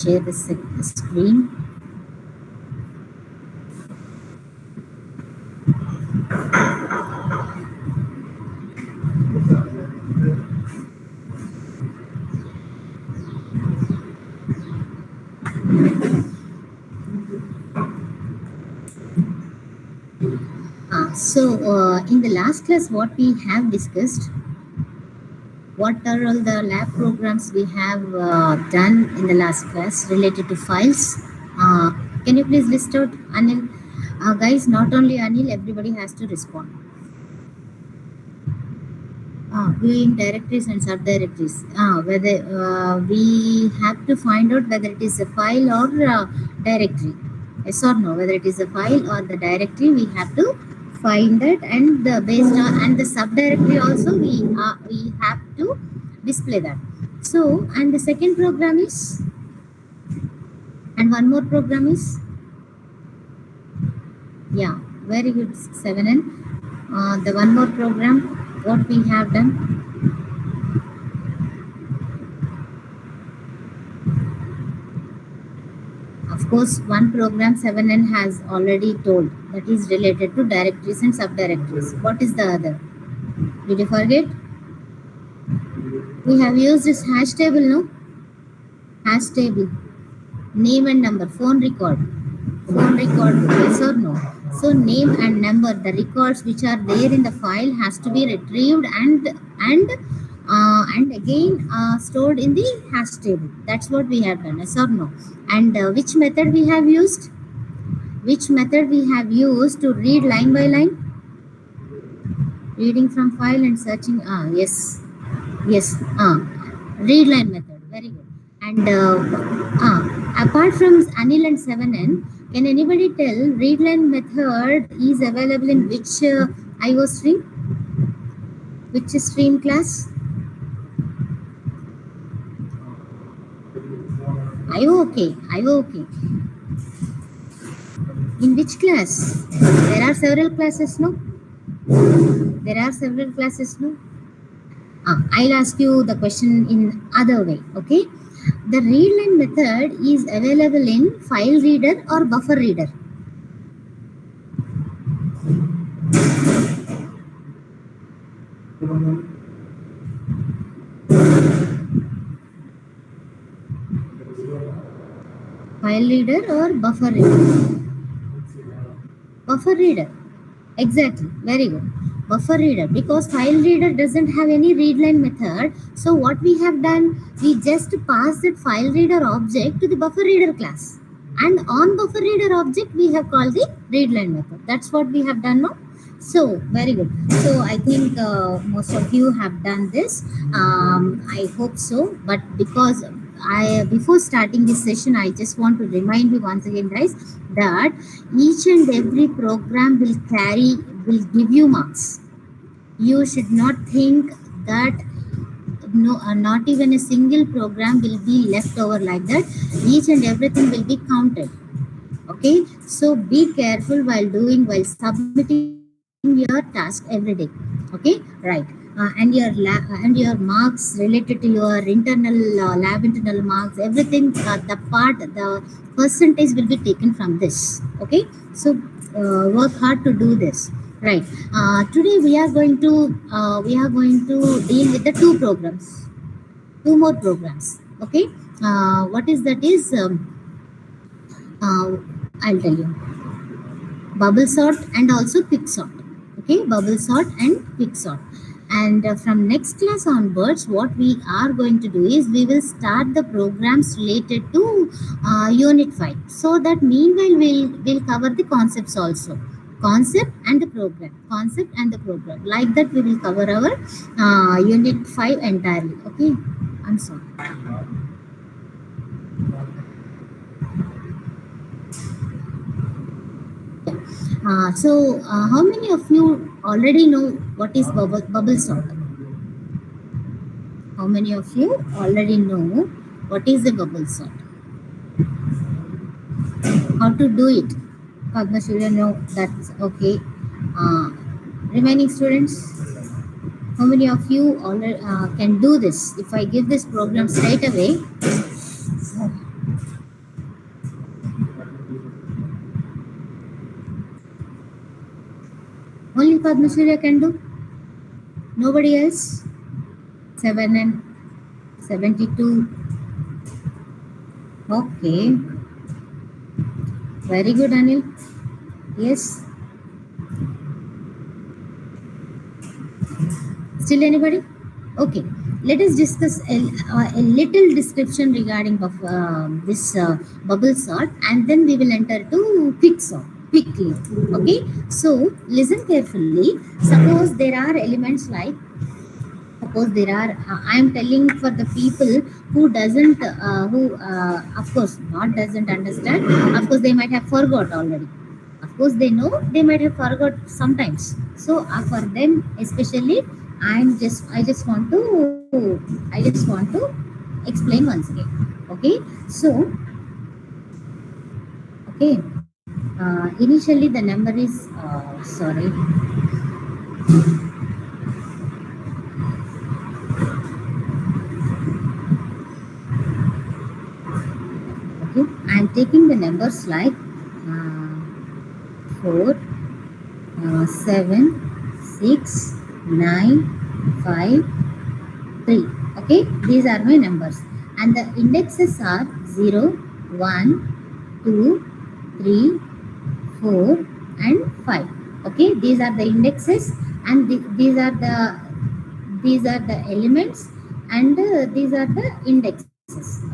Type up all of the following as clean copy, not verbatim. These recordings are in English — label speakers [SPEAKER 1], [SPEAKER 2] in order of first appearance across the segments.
[SPEAKER 1] share the screen. In the last class, what we have discussed, what are all the lab programs we have done in the last class related to files. Can you please list out, Anil? Guys, not only Anil, everybody has to respond. Viewing directories and subdirectories. Whether we have to find out whether it is a file or directory. Yes or no? Whether it is a file or the directory, we have to find it, and based on and the subdirectory also we have to display that. So, and the second program is, and one more program is, yeah, very good, 7N. The one more program, what we have done. Of course, one program 7N has already told, that is related to directories and subdirectories. What is the other? Did you forget? We have used this hash table, no? Hash table. Name and number, phone record. Phone record, yes or no? So name and number, the records which are there in the file has to be retrieved and again stored in the hash table. That's what we have done, yes or no? And which method we have used? Which method we have used to read line by line? Reading from file and searching. Yes. Read line method. Very good. And apart from Anil and 7N, can anybody tell read line method is available in which IO stream? Which stream class? IO okay. In which class? There are several classes, no? I'll ask you the question in other way, okay? The read line method is available in file reader or buffer reader? File reader or buffer reader? Buffer reader. Exactly. Very good. Buffer reader, because file reader doesn't have any read line method. So what we have done, we just pass that file reader object to the buffer reader class, and on buffer reader object we have called the read line method. That's what we have done now. So very good. So I think most of you have done this. I hope so. But because before starting this session, I just want to remind you once again, guys, that each and every program will give you marks. You should not think that not even a single program will be left over like that. Each and everything will be counted. Okay, so be careful while submitting your task every day. Okay, right. And your marks related to your internal lab internal marks, everything, the percentage will be taken from this. Okay, so work hard to do this. Right. Today we are going to deal with the two more programs. Okay. What is that? I'll tell you. Bubble sort and also Quicksort. Okay, bubble sort and Quicksort. And from next class onwards, what we are going to do is we will start the programs related to Unit 5. So that meanwhile we'll cover the concepts also. Concept and the program. Like that we will cover our Unit 5 entirely. Okay, I'm sorry. How many of you already know what is bubble sort? How many of you already know what is the bubble sort? How to do it? Padma Surya, no, that's okay. Remaining students, how many of you already can do this? If I give this program straight away, Only Padmashree can do. Nobody else. 7 and 72. Okay. Very good, Anil. Yes. Still anybody? Okay. Let us discuss a little description regarding this bubble sort, and then we will enter to quicksort quickly. Okay. So listen carefully. Suppose there are I am telling for the people who doesn't who of course not doesn't understand. Of course they might have forgot already. Of course they know, they might have forgot sometimes. So for them especially, I just want to explain once again. Okay. So okay, initially the number is sorry. Okay, I am taking the numbers like 4, 7, 6, 9, 5, 3. Okay, these are my numbers, and the indexes are 0, 1, 2, 3, 4, and 5. Okay, these are the indexes, and these are the elements, and these are the indexes.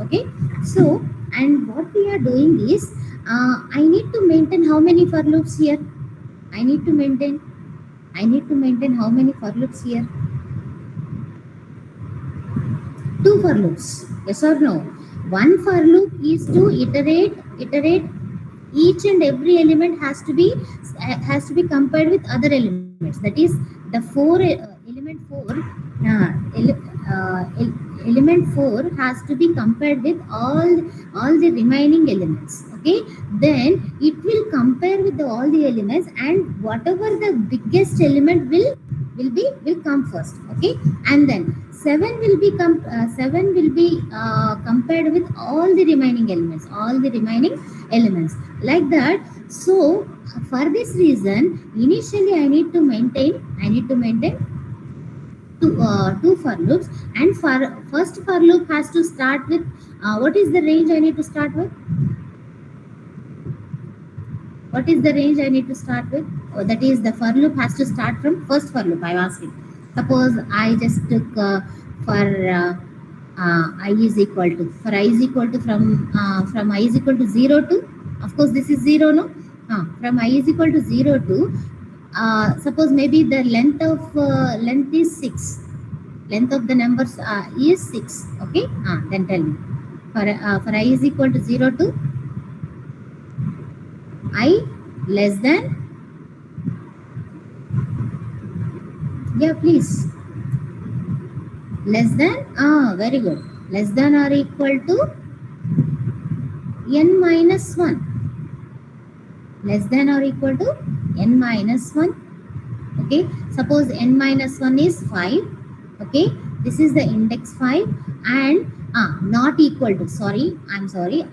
[SPEAKER 1] Okay. So, and what we are doing is, I need to maintain how many for loops here? I need to maintain how many for loops here? 2 for loops. Yes or no? One for loop is to iterate. Each and every element has to be compared with other elements. That is, the uh, ele- element 4 has to be compared with all the remaining elements. Okay, then it will compare with all the elements, and whatever the biggest element will come first. Okay, and then 7 will be compared with all the remaining elements, like that. So for this reason, initially I need to maintain two for loops, and for first for loop has to start with what is the range I need to start with? What is the range I need to start with? Oh, that is, the for loop has to start from first for loop. I'm asking. Suppose I just took for I is equal to from I is equal to 0 to, of course this is 0, no? From I is equal to 0 to suppose maybe the length is 6. Length of the numbers is 6. Okay. Then tell me, for I is equal to 0 to I less than, yeah please, less than, very good, less than or equal to n minus 1, less than or equal to n minus 1. Okay, suppose n minus 1 is 5. Okay, this is the index 5, and not equal to, I'm sorry,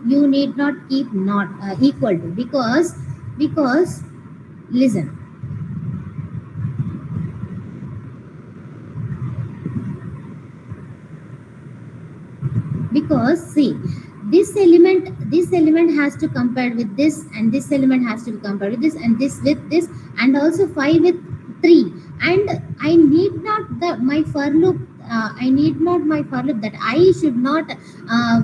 [SPEAKER 1] you need not keep not equal to, because listen, because see, this element has to compare with this, and this element has to be compared with this, and this with this, and also 5 with 3. And I need not my for loop, I need not my for loop that I should not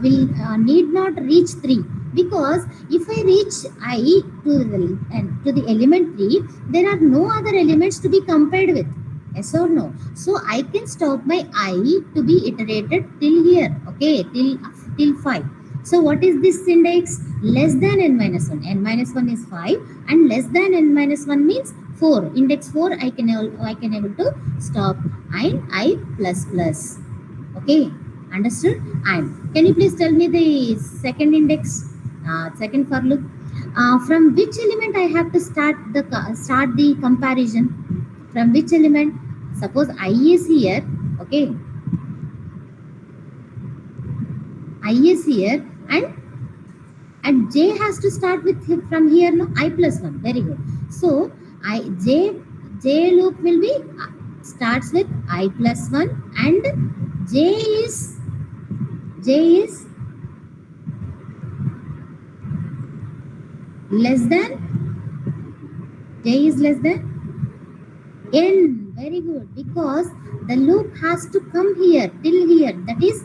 [SPEAKER 1] will need not reach 3, because if I reach I to the element 3, there are no other elements to be compared with. Yes or no? So I can stop my I to be iterated till here. Okay, till 5. So what is this index? Less than n minus 1. N minus 1 is 5, and less than n minus 1 means 4. Index 4 I can able to stop I plus plus. Okay, understood? And can you please tell me the second index, second for loop? From which element I have to start the comparison? From which element? Suppose I is here. Okay, I is here, and j has to start with from here, no? I plus 1. Very good. So j J loop will be starts with I plus 1 and J is J is less than J is less than N. Very good, because the loop has to come here till here, that is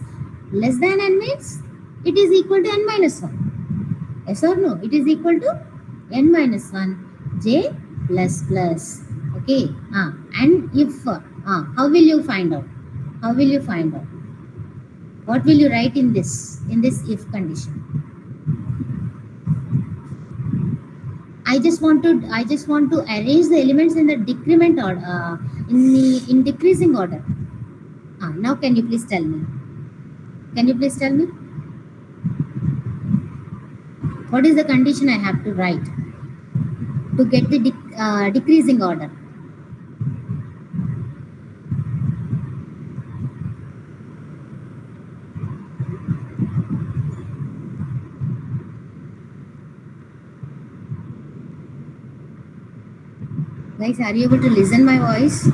[SPEAKER 1] less than N means it is equal to N minus 1. Yes or no? It is equal to N minus 1 J plus plus. Okay. And if how will you find out? How will you find out? What will you write in this if condition? I just want to arrange the elements in the decrement order, in decreasing order. Now can you please tell me? Can you please tell me? What is the condition I have to write to get the decreasing order? Guys, are you able to listen my voice?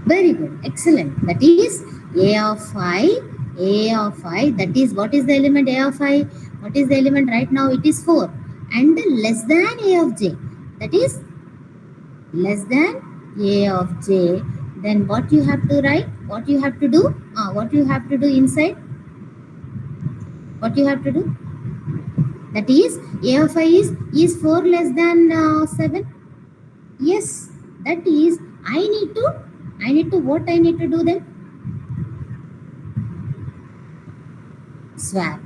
[SPEAKER 1] Very good, excellent. That is A of I. That is, what is the element A of I? What is the element right now? It is 4 and less than A of J. That is less than A of J. Then what you have to write? What you have to do? What you have to do inside? What you have to do? That is A of I is 4 less than 7. Yes, that is I need to what I need to do then? Swap.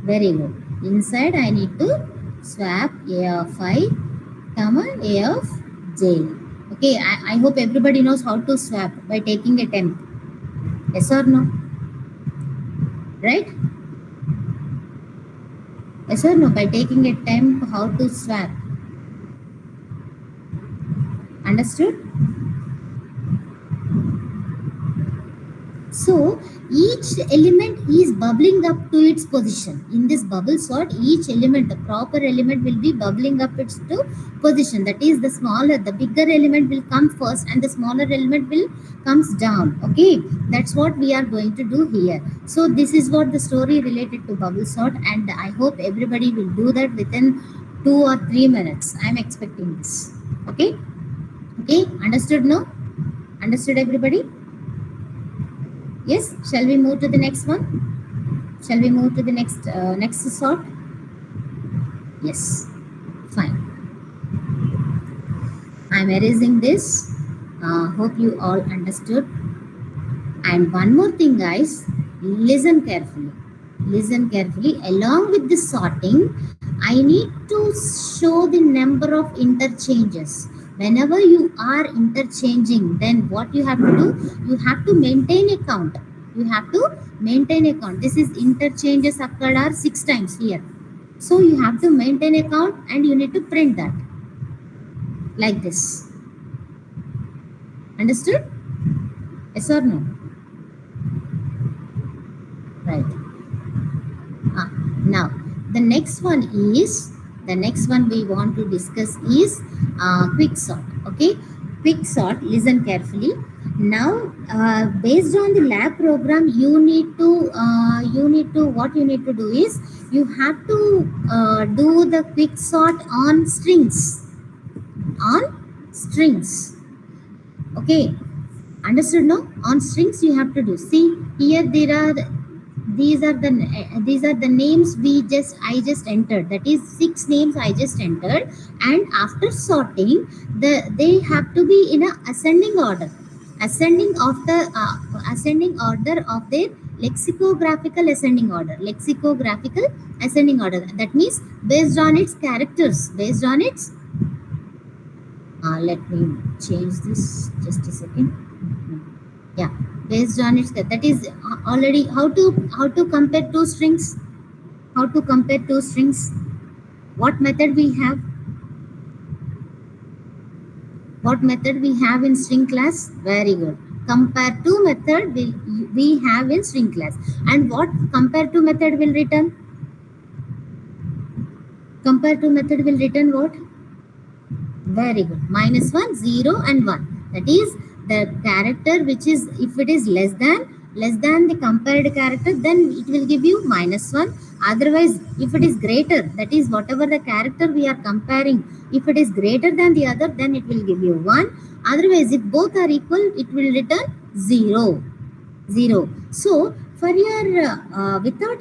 [SPEAKER 1] Very good. Inside I need to swap A of I comma A of J. Okay, I hope everybody knows how to swap by taking a temp. Yes or no? Right? Yes or no? By taking a temp, how to swap? Understood? So each element is bubbling up to its position. In this bubble sort, each element, the proper element, will be bubbling up its to position. That is, the bigger element will come first and the smaller element will comes down. Okay, that's what we are going to do here. So this is what the story related to bubble sort, and I hope everybody will do that within 2 or 3 minutes. I am expecting this. Okay, understood? No? Understood everybody? Yes, shall we move to the next one? Shall we move to the next sort? Yes, fine. I'm erasing this. Hope you all understood. And one more thing, guys, listen carefully. Listen carefully. Along with this sorting, I need to show the number of interchanges. Whenever you are interchanging, then what you have to do? You have to maintain a count. You have to maintain a count. This is interchanges occurred are 6 times here. So you have to maintain a count and you need to print that. Like this. Understood? Yes or no? Right. Now, the next one we want to discuss is Quicksort. Okay, Quicksort. Listen carefully. Now, based on the lab program, what you need to do is you have to do the Quicksort on strings. Okay, understood? No, on strings you have to do. See here, these are the names I just entered. That is 6 names I just entered, and after sorting, they have to be in a ascending order of their lexicographical ascending order. That means based on its characters, let me change this just a second. Yeah, based on its, that is already how to compare 2 strings. What method we have? In string class? Very good. Compare to method we have in string class. And what compare to method will return? compare to method will return what? Very good. -1, 0 and 1. That is the character which is, if it is less than the compared character, then it will give you -1. Otherwise, if it is greater, that is whatever the character we are comparing, if it is greater than the other, then it will give you 1. Otherwise, if both are equal, it will return 0. So for your without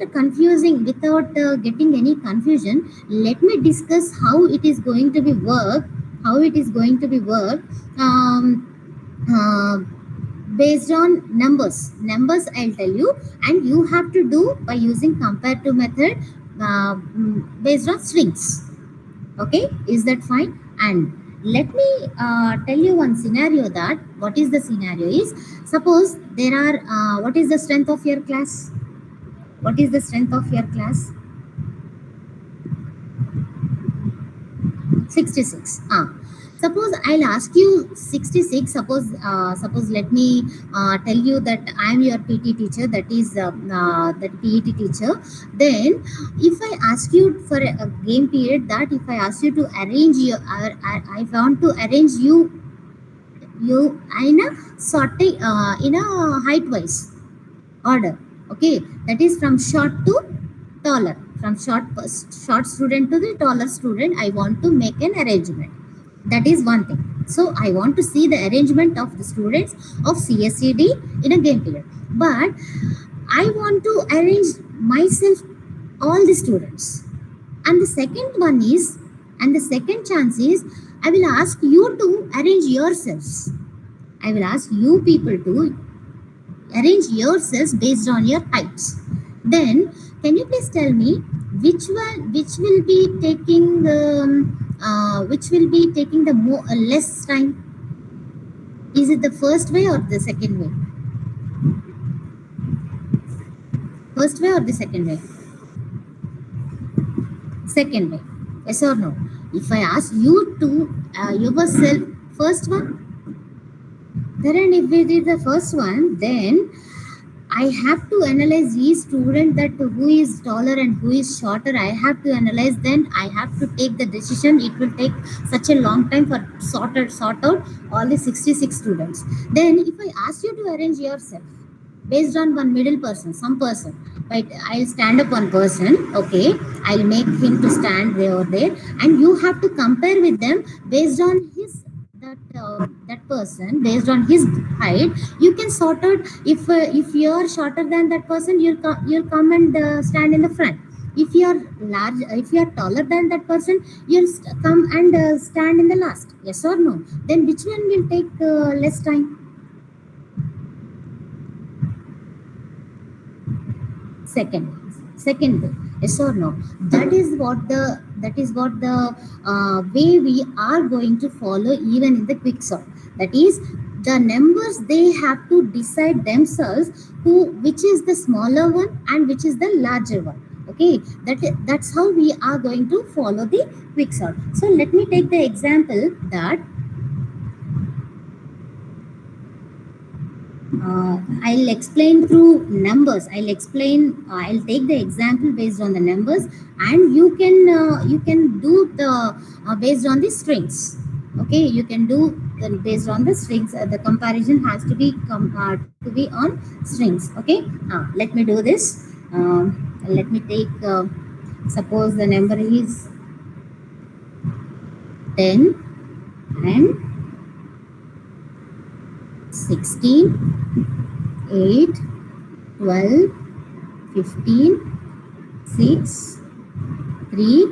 [SPEAKER 1] getting any confusion, let me discuss how it is going to be work um, uh, based on numbers I'll tell you, and you have to do by using compare to method based on strings. Okay, is that fine? And let me tell you one scenario. That what is the scenario is, suppose there are what is the strength of your class? What is the strength of your class? 66. Suppose I'll ask you 66. Suppose let me tell you that I am your PT teacher, that is that PET teacher. Then if I ask you for a game period, that if I ask you to arrange your I want to arrange you in a sorting in a height wise order. Okay, that is from short to taller, from short student to the taller student. I want to make an arrangement. That is one thing. So I want to see the arrangement of the students of CSED in a game period. But I want to arrange myself all the students. And the second chance is, I will ask you to arrange yourselves. I will ask you people to arrange yourselves based on your heights. Then can you please tell me which will be taking the less time? Is it the first way or the second way? First way or the second way? Second way. Yes or no? If I ask you to yourself, first one, then if it is the first one, then I have to analyze each student, that who is taller and who is shorter. I have to analyze, then I have to take the decision. It will take such a long time for sort out all the 66 students. Then if I ask you to arrange yourself based on one middle person, some person, right? I'll stand up one person, okay, I'll make him to stand there, and you have to compare with them based on that person, based on his height. You can sort out, if you're shorter than that person, you'll come and stand in the front. If you're taller than that person, you'll come and stand in the last. Yes or no? Then which one will take less time? Second way. Yes or no? That is what the way we are going to follow even in the Quicksort. That is, the numbers, they have to decide themselves which is the smaller one and which is the larger one. Okay, that's how we are going to follow the Quicksort. So let me take the example that I'll explain through numbers. I'll take the example based on the numbers, and you can do the based on the strings. Okay, you can do based on the strings. The comparison has to be on strings. Okay, let me do this. Let me take suppose the number is 10 and 16, 8, 12, 15, 6, 3,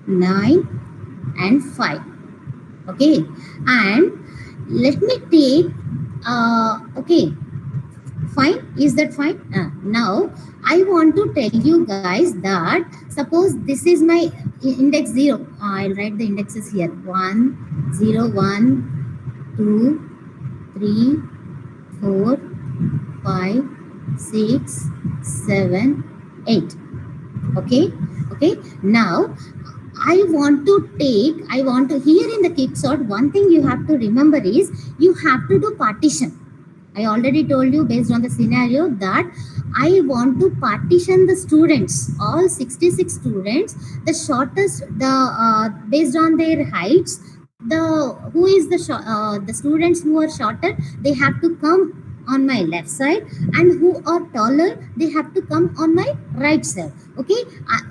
[SPEAKER 1] 9 and 5. Okay, and let me take okay, fine, is that fine? Now I want to tell you guys that suppose this is my index 0. I'll write the indexes here: 1, 0, 1, 2, 3, 4, 5, 6, 7, 8. Okay. Now I want to here in the Quicksort, one thing you have to remember is you have to do partition. I already told you based on the scenario that I want to partition the students, all 66 students, the shortest, based on their heights, who is the students who are shorter, they have to come on my left side, and who are taller, they have to come on my right side. Okay,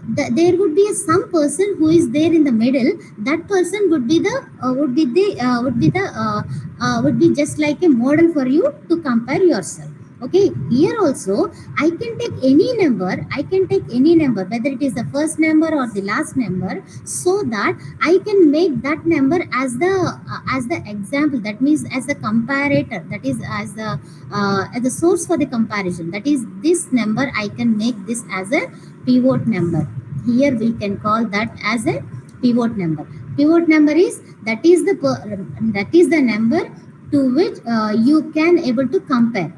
[SPEAKER 1] there would be some person who is there in the middle. That person would be the would be just like a model for you to compare yourself. Okay, here also I can take any number. I can take any number, whether it is the first number or the last number, so that I can make that number as the example, that means as a comparator, that is as a source for the comparison. That is, this number I can make this as a pivot number. Here we can call that as a pivot number. Pivot number is, that is the number to which you can able to compare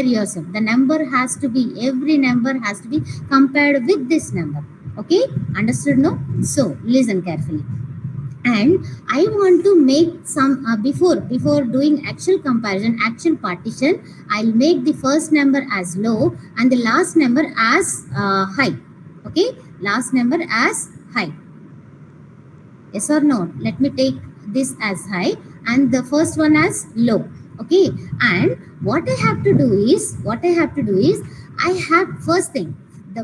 [SPEAKER 1] yourself. The number has to be, every number has to be compared with this number. Okay, understood? No? So listen carefully. And I want to make some before doing actual comparison, actual partition, I'll make the first number as low and the last number as high. Okay, last number as high. Yes or no? Let me take this as high and the first one as low. Okay, and what I have to do is I have, first thing,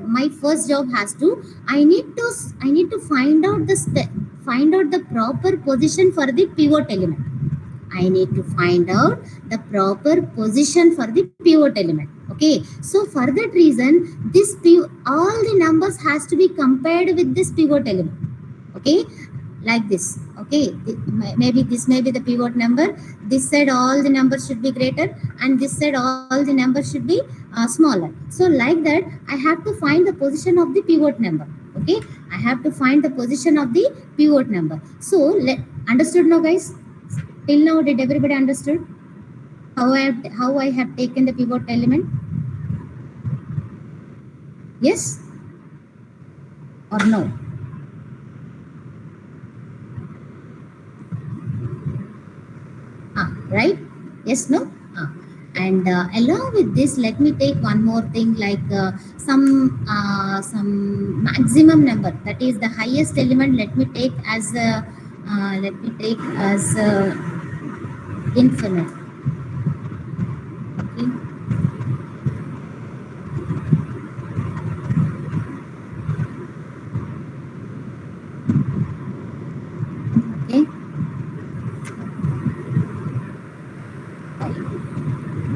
[SPEAKER 1] my first job has to, I need to find out the proper position for the pivot element. I need to find out the proper position for the pivot element. Okay, so for that reason, all the numbers has to be compared with this pivot element. Okay, like this. Okay, maybe this may be the pivot number. This side all the numbers should be greater, and this side all the numbers should be smaller. So like that, I have to find the position of the pivot number. Okay, I have to find the position of the pivot number. So understood now, guys? Till now, did everybody understood how I have taken the pivot element? Yes or no? Right? Yes, no? And along with this, let me take one more thing, like some maximum number, that is the highest element. Let me take as infinite. Okay. Okay.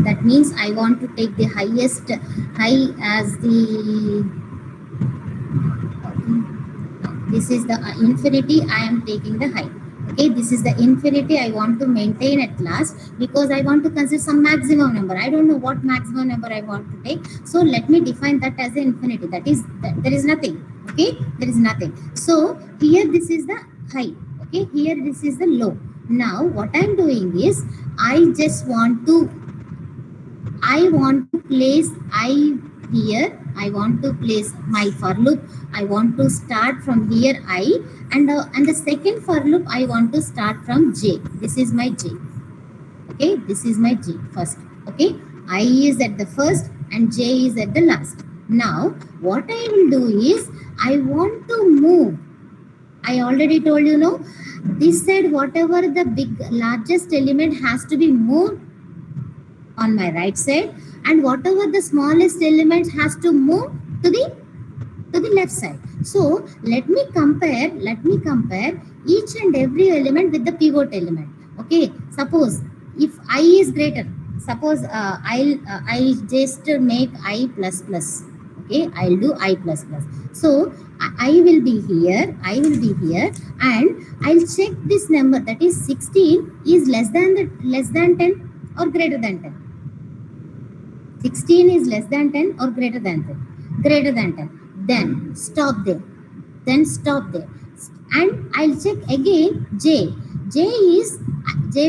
[SPEAKER 1] That means I want to take the highest high as the, this is the infinity, I am taking the high. Okay, this is the infinity I want to maintain at last, because I want to consider some maximum number. I don't know what maximum number I want to take, so let me define that as the infinity. That is, there is nothing. Okay, there is nothing. So here this is the high. Okay, here this is the low. Now what I am doing is, I want to place I here. I want to place my for loop. I want to start from here I, and the second for loop I want to start from j. This is my j. Okay, this is my j first. Okay, I is at the first and j is at the last. Now what I will do is, I want to move. I already told you, no, this side whatever the largest element has to be moved on my right side, and whatever the smallest element has to move to the left side. So let me compare each and every element with the pivot element. Okay, suppose if I is greater, suppose I'll just make I plus plus. Okay, I'll do I plus plus. So I will be here, and I'll check this number, that is 16 is less than 10 or greater than 10. 16 is less than 10 or greater than 10. Greater than 10. Then stop there. And I'll check again j. J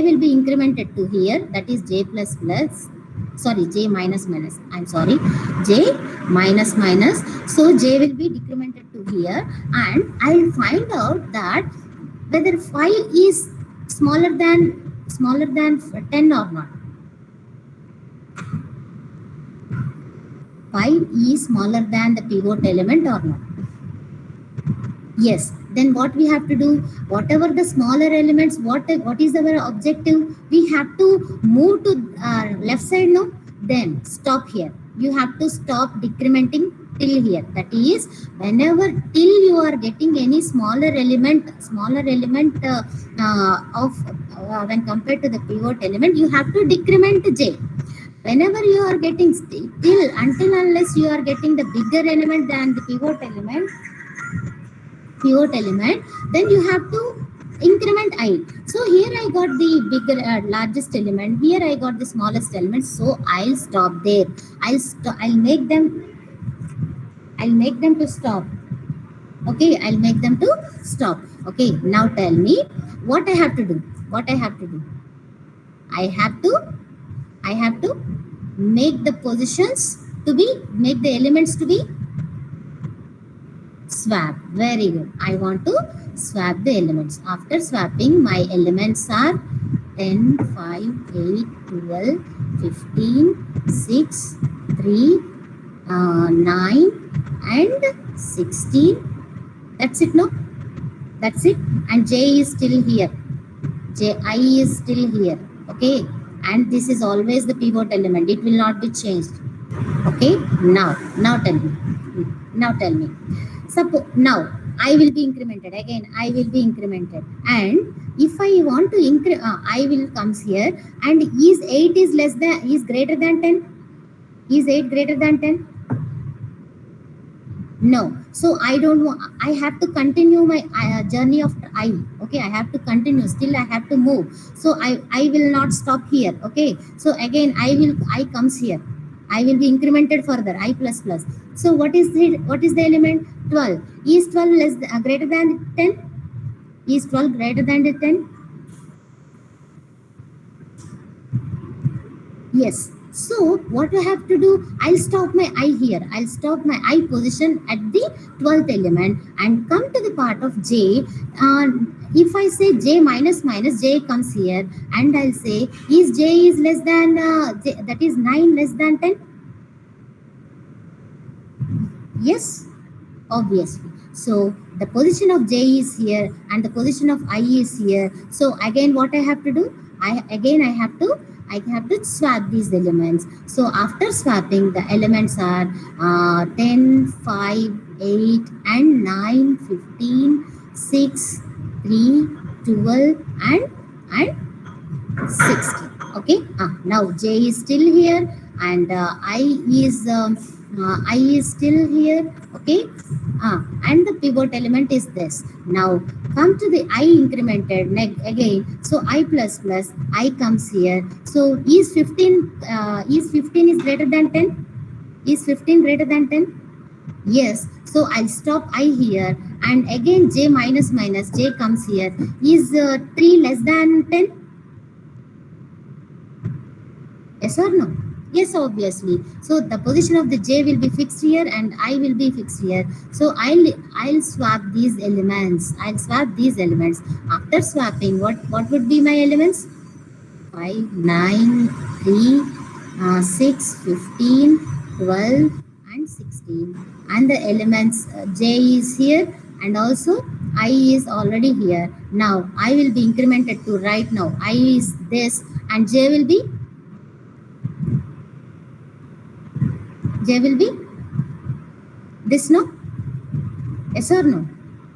[SPEAKER 1] will be incremented to here. That is j plus plus. Sorry, j minus minus. I'm sorry. J minus minus. So j will be decremented to here. And I'll find out that whether 5 is smaller than 10 or not. 5 is smaller than the pivot element or not? Yes. Then what we have to do? Whatever the smaller elements, what is our objective? We have to move to left side now. Then stop here. You have to stop decrementing till here. That is, whenever till you are getting any smaller element of when compared to the pivot element, you have to decrement j. Whenever you are getting till until unless you are getting the bigger element than the pivot element, then you have to increment I. So here I got the bigger largest element, here I got the smallest element, so I'll stop there. I'll make them to stop. Okay, I'll make them to stop. Okay, now tell me what I have to do. What I have to do? I have to make the positions to be, make the elements to be swap. Very good. I want to swap the elements. After swapping, my elements are 10, 5, 8, 12, 15, 6, 3, 9 and 16. That's it, no? That's it. And j is still here. I is still here. Okay. And this is always the pivot element. It will not be changed. Okay. Now tell me. Now tell me. Suppose now I will be incremented again. I will be incremented, and if I want to I will comes here, and is 8 is less than, is greater than 10? Is 8 greater than 10? No. So I don't want. I have to continue my journey of I. Okay, I have to continue. Still, I have to move. So I will not stop here. Okay. So again, I comes here. I will be incremented further. I plus plus. So what is the element? 12. Is 12 greater than 10? Is 12 greater than 10? Yes. So what I have to do? I'll stop my I here. I'll stop my I position at the 12th element and come to the part of j. If I say j minus minus, j comes here, and I'll say is j is less than j, that is 9 less than 10. Yes, obviously. So the position of j is here and the position of I is here. So again, what I have to do? I have to swap these elements. So after swapping, the elements are 10, 5, 8 and 9, 15, 6, 3, 12 and 60. Okay. Now j is still here and I is still here. Okay. And the pivot element is this. Now come to the I incremented again. So I plus plus, I comes here. So is 15 is greater than 10? Is 15 greater than 10? Yes. So I'll stop I here, and again j minus minus, j comes here. Is 3 less than 10? Yes or no? Yes, obviously. So the position of the j will be fixed here and I will be fixed here. So I'll swap these elements. After swapping, what would be my elements? 5, 9, 3, 6, 15, 12 and 16. And the elements j is here and also I is already here. Now I will be incremented to right now. I is this and j will be this, no? Yes or no?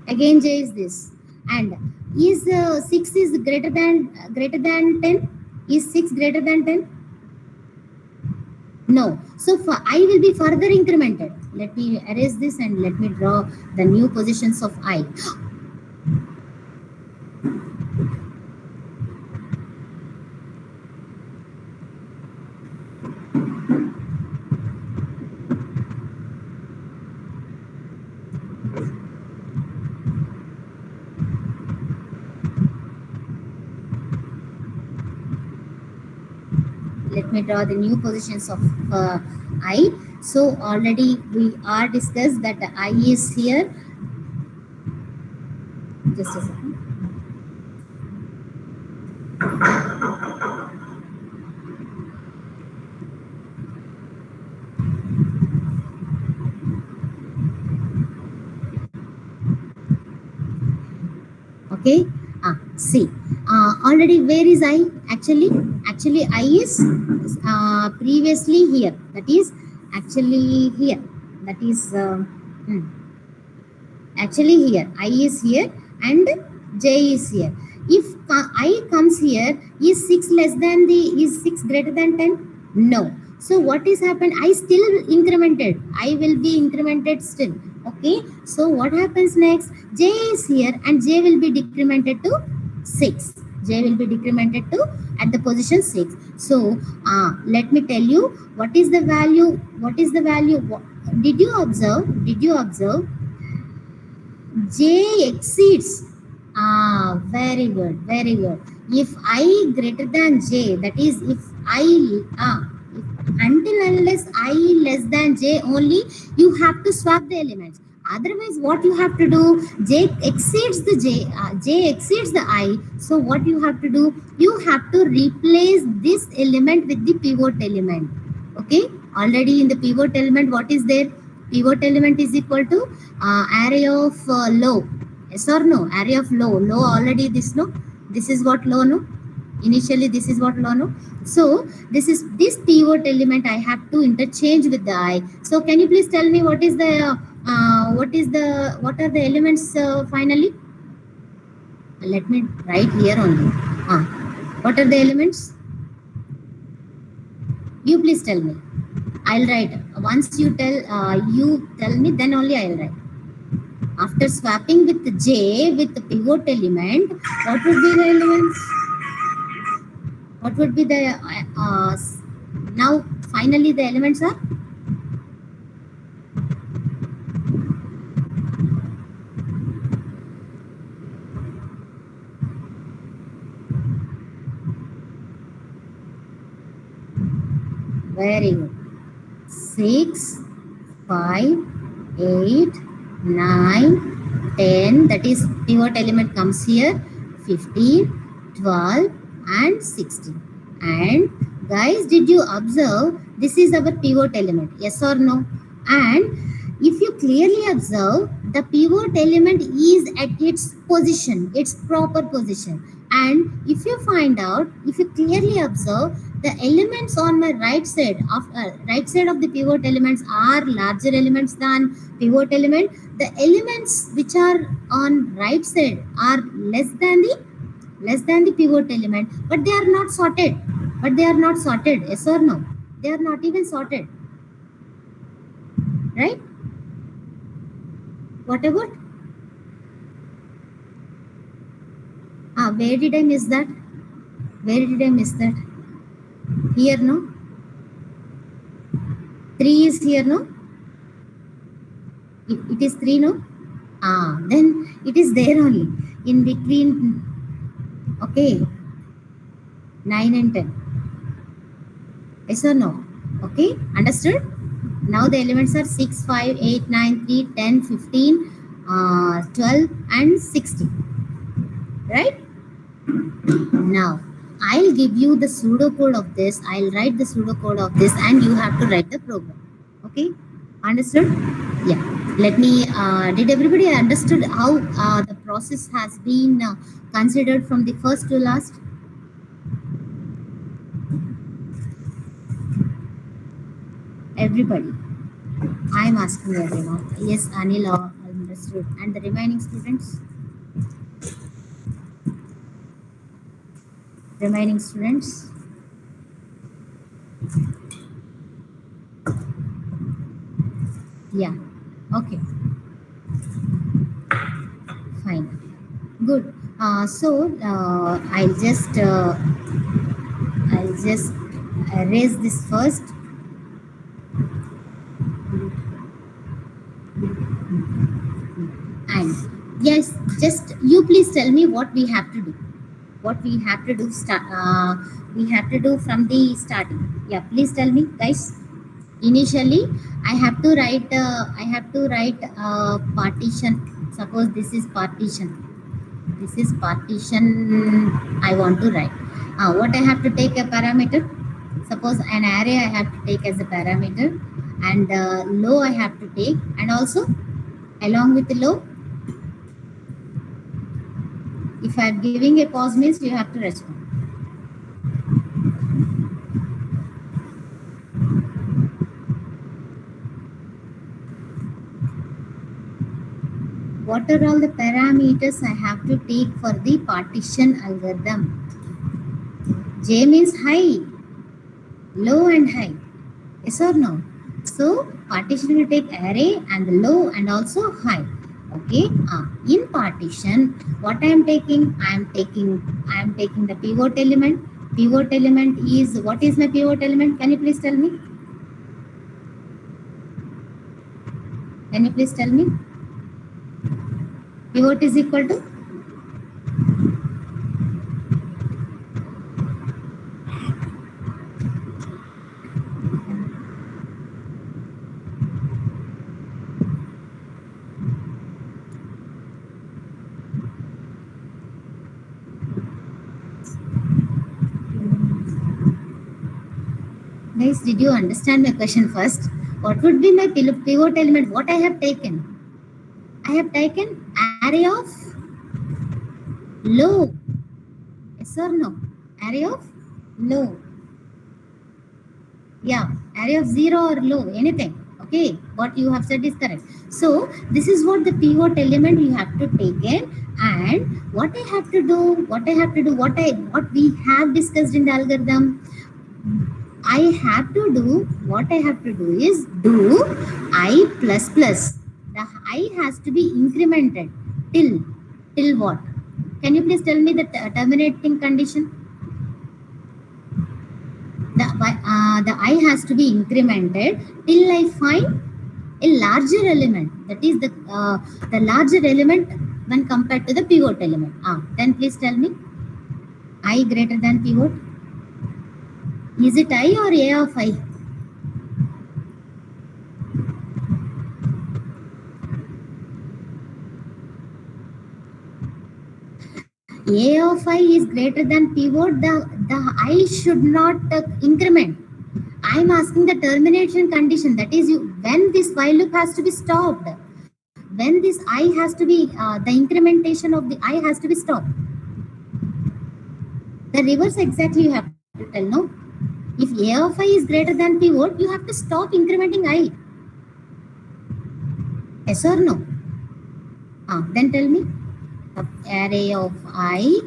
[SPEAKER 1] Again j is this. And is 6 is greater than 10? Is 6 greater than 10? No. So I will be further incremented. Let me erase this and let me draw the new positions of I. Let me draw the new positions of I. So already we are discussed that the I is here. Just a second. Okay. See, already where is I? Actually I is previously here. That is actually here. That is hmm, actually here. I is here and J is here. If I comes here, is 6 less than the, is 6 greater than 10? No. So what is happened? I still incremented. I will be incremented still. Okay. So what happens next? J is here and J will be decremented to 6. J will be decremented to at the position 6. So let me tell you what is the value. What is the value? Did you observe? Did you observe? J exceeds. Very good, very good. If I greater than J, that is if I, if, until unless I less than J only, you have to swap the elements. Otherwise, what you have to do, J exceeds the J exceeds the I. So what you have to do, you have to replace this element with the pivot element. Okay, already in the pivot element, what is there? Pivot element is equal to array of low. Yes or no? Array of low. Low already this, no? This is what low, no? Initially this is what low, no? So this is this pivot element I have to interchange with the I. So can you please tell me what is the what are the elements finally? Let me write here only. What are the elements? You please tell me. I'll write. Once you tell me, then only I'll write. After swapping with the J with the pivot element, what would be the elements? What would be the now finally the elements are? Very good. 6, 5, 8, 9, 10. That is pivot element comes here. 15, 12 and 16. And guys, did you observe this is our pivot element? Yes or no? And if you clearly observe, the pivot element is at its position, its proper position. And if you find out, if you clearly observe, the elements on my right side of the pivot elements are larger elements than pivot element. The elements which are on right side are less than the pivot element, but they are not sorted. Yes or no? They are not even sorted, right? What about where did I miss that? Here, no? 3 is here, no? It is 3, no? Then it is there only in between. Okay, 9 and 10. Yes or no? Okay, understood? Now the elements are 6, 5, 8, 9, 3, 10, 15, 12 and 16. Right? Now I'll give you the pseudocode of this. I'll write the pseudocode of this and you have to write the program. Okay, understood? Yeah. Let me, did everybody understood how the process has been considered from the first to last? Everybody. I'm asking everyone. Yes, Anil understood. And the remaining students? Remaining students? Yeah. Okay. Fine. Good. So I'll just erase this first. And yes, just you please tell me what we have to do. What we have to do we have to do from the starting. Yeah, please tell me, guys. Initially, I have to write partition. Suppose this is partition. I want to write. What I have to take a parameter? Suppose an array I have to take as a parameter, and low I have to take, and also along with the low If I'm giving a pause means you have to respond. What are all the parameters I have to take for the partition algorithm? J means high, low and high. Yes or no? So partition will take array and the low and also high. Okay. In partition, what I am taking? I am taking the pivot element. Pivot element is, what is my pivot element? Can you please tell me? Can you please tell me? Pivot is equal to, guys, did you understand my question first? What would be my pivot element? What I have taken? I have taken array of low. Yes or no? Array of low. Yeah, array of 0 or low, anything. Okay, what you have said is correct. So this is what the pivot element you have to take in. And what I have to do, what we have discussed in the algorithm, I have to do, what I have to do is do I plus plus. The I has to be incremented till what? Can you please tell me the terminating condition? The I has to be incremented till I find a larger element. That is the larger element when compared to the pivot element. Then please tell me, I greater than pivot. Is it I or A of I? A of I is greater than pivot. The I should not increment. I am asking the termination condition. That is, when this while loop has to be stopped. When this I has to be, the incrementation of the I has to be stopped. The reverse exactly you have to tell, no? If A of I is greater than pivot, you have to stop incrementing I. Yes or no? Then tell me, the array of I,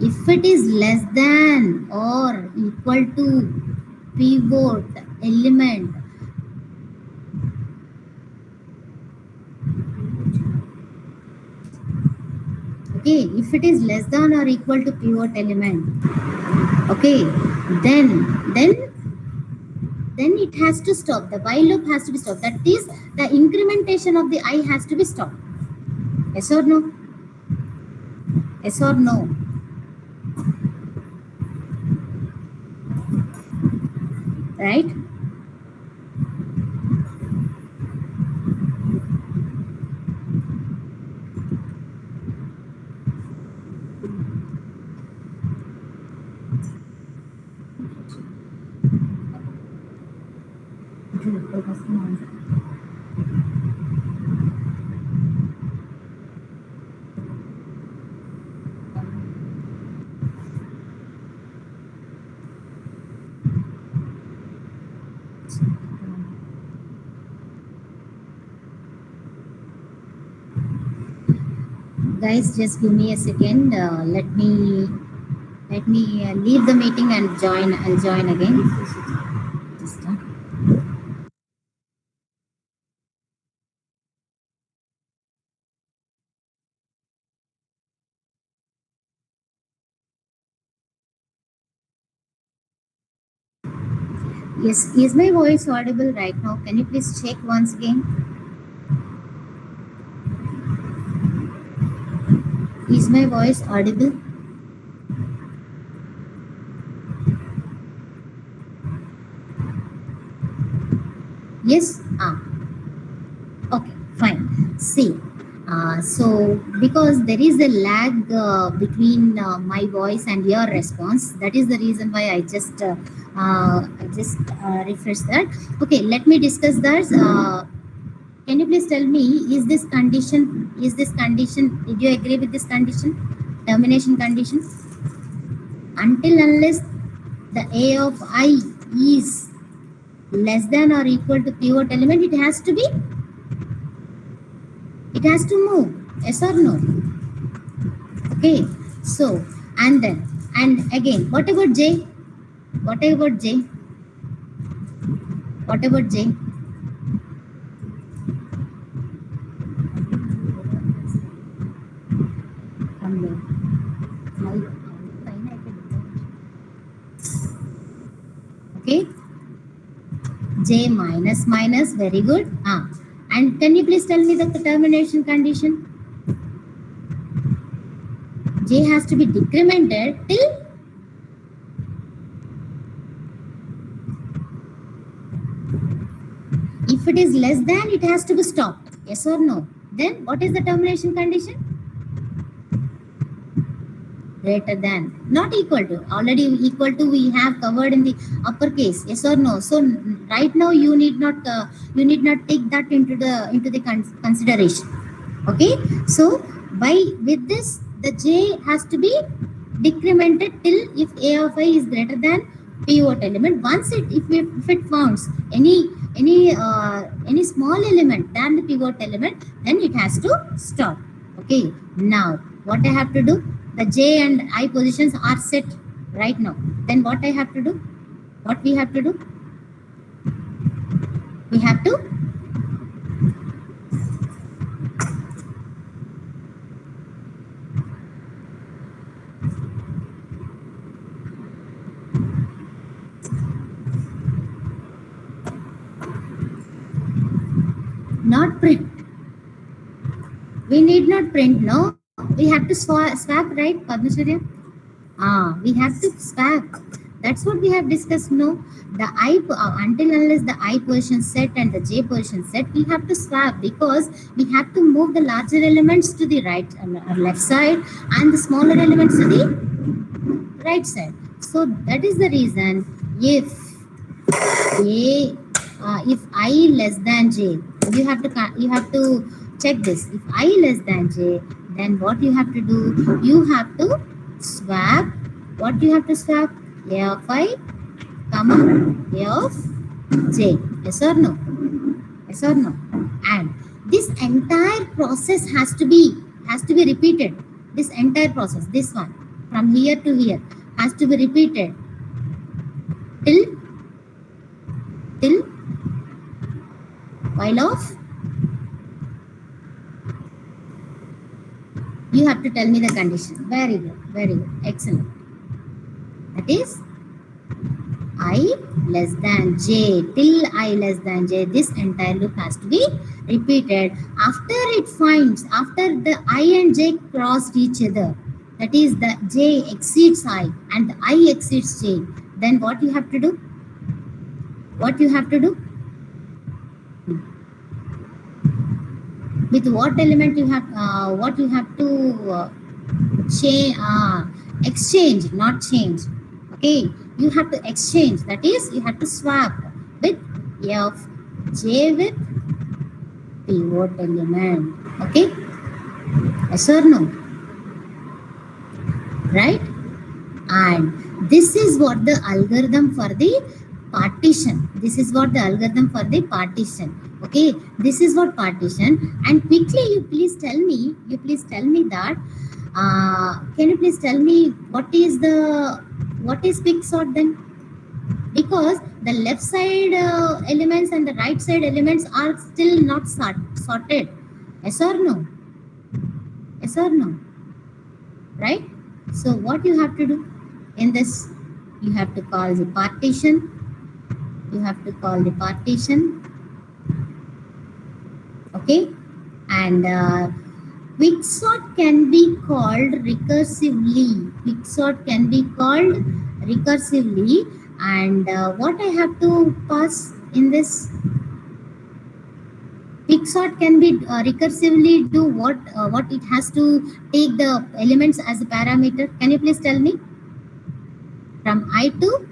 [SPEAKER 1] if it is less than or equal to pivot element, okay, if it is less than or equal to pivot element, okay, then it has to stop. The while loop has to be stopped. That is, the incrementation of the I has to be stopped. Yes or no? Yes or no? Right? Guys, just give me a second. Let me leave the meeting and join. I'll join again. Just, yes, is my voice audible right now? Can you please check once again? Is my voice audible? Yes? Okay, fine. See, so because there is a lag between my voice and your response, that is the reason why I just refresh that. Okay, let me discuss that. Can you please tell me, is this condition Is this condition, did you agree with this condition? Termination condition. Until unless the A of I is less than or equal to pivot element, it has to move. Yes or no? Okay. So, and again, what about J? What about J? What about J? Okay. J minus minus, very good. And can you please tell me the termination condition? J has to be decremented till if it is less than, it has to be stopped. Yes or no? Then what is the termination condition? Greater than, not equal to. Already equal to we have covered in the uppercase. Yes or no? So right now you need not take that into the consideration. Okay. So with this, the J has to be decremented till if A of I is greater than pivot element. Once if it founds any small element than the pivot element, then it has to stop. Okay. Now what I have to do? The J and I positions are set right now. Then what I have to do? What we have to do? We have to not print. We need not print, no. We have to swap, right, Padmacharya? We have to swap. That's what we have discussed, no? The I, until unless the I position set and the J position set, we have to swap because we have to move the larger elements to the right left side and the smaller elements to the right side. So that is the reason if I less than J, you have to check this. If I less than J, then what you have to do? You have to swap. What you have to swap? A of I, comma A of J. Yes or no? Yes or no? And this entire process has to be repeated. This entire process, this one, from here to here, has to be repeated till while of, you have to tell me the condition. Very good, excellent. That is I less than J, till I less than J. This entire loop has to be repeated after the I and J crossed each other. That is, the J exceeds I and the I exceeds J. Then what you have to do? What you have to do? With what element you have? What you have to change? Exchange, not change. Okay, you have to exchange. That is, you have to swap with A of J with pivot element. Okay, yes or no? Right? And this is what the algorithm for the partition. This is what the algorithm for the partition. Okay, this is what partition. And quickly, you please tell me that. Can you please tell me what is Quicksort then? Because the left side elements and the right side elements are still not sorted. Yes or no? Yes or no? Right? So what you have to do in this? You have to call the partition. Okay, and Quicksort can be called recursively. And what I have to pass in this? Quicksort can be recursively do what it has to take the elements as a parameter. Can you please tell me? From I to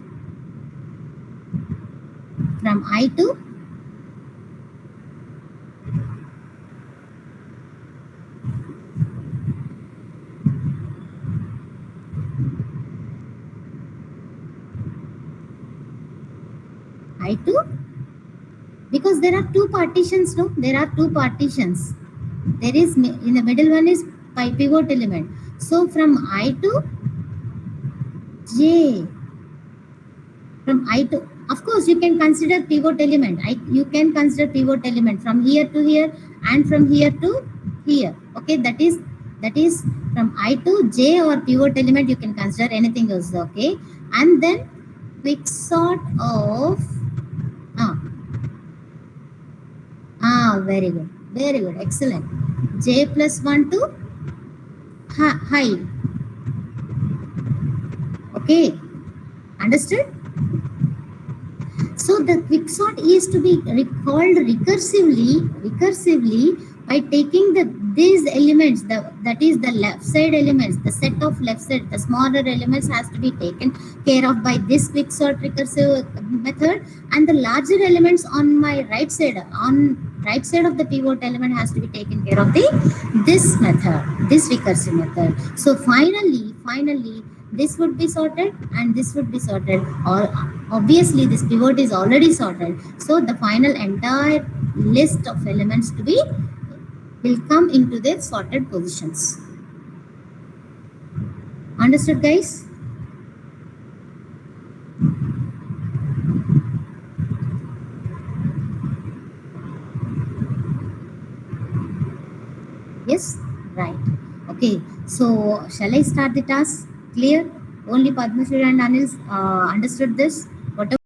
[SPEAKER 1] I2, because there are two partitions, no? There are two partitions. There is, in the middle one is pivot element. So from I to J, from I to, of course you can consider pivot element. You can consider pivot element from here to here and from here to here. Okay, that is from I to J or pivot element. You can consider anything else. Okay, and then quicksort of very good, excellent. J plus 1 to high. Okay, understood? So the quicksort is to be called recursively by taking these elements, that is the left side elements, the set of left side, the smaller elements has to be taken care of by this quicksort recursive method, and the larger elements on my right side, of the pivot element has to be taken care of this method, this recursive method. So finally this would be sorted and this would be sorted, or obviously this pivot is already sorted, so the final entire list of elements to be will come into their sorted positions. Understood, guys? Yes, right. Okay, so shall I start the task? Clear? Only Padmashri and Anil understood this. Whatever